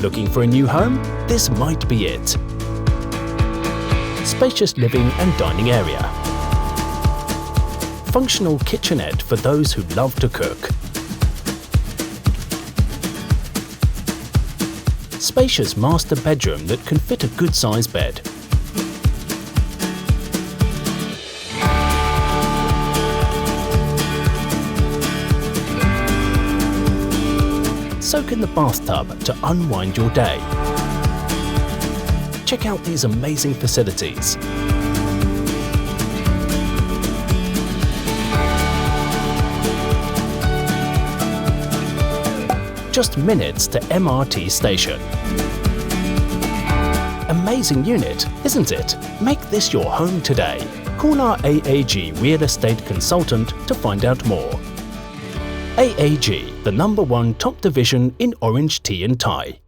Looking for a new home? This might be it. Spacious living and dining area. Functional kitchenette for those who love to cook. Spacious master bedroom that can fit a good-sized bed. Soak in the bathtub to unwind your day. Check out these amazing facilities. Just minutes to MRT station. Amazing unit, isn't it? Make this your home today. Call our AAG Real Estate Consultant to find out more. AAG, the #1 top division in orange tea and tie.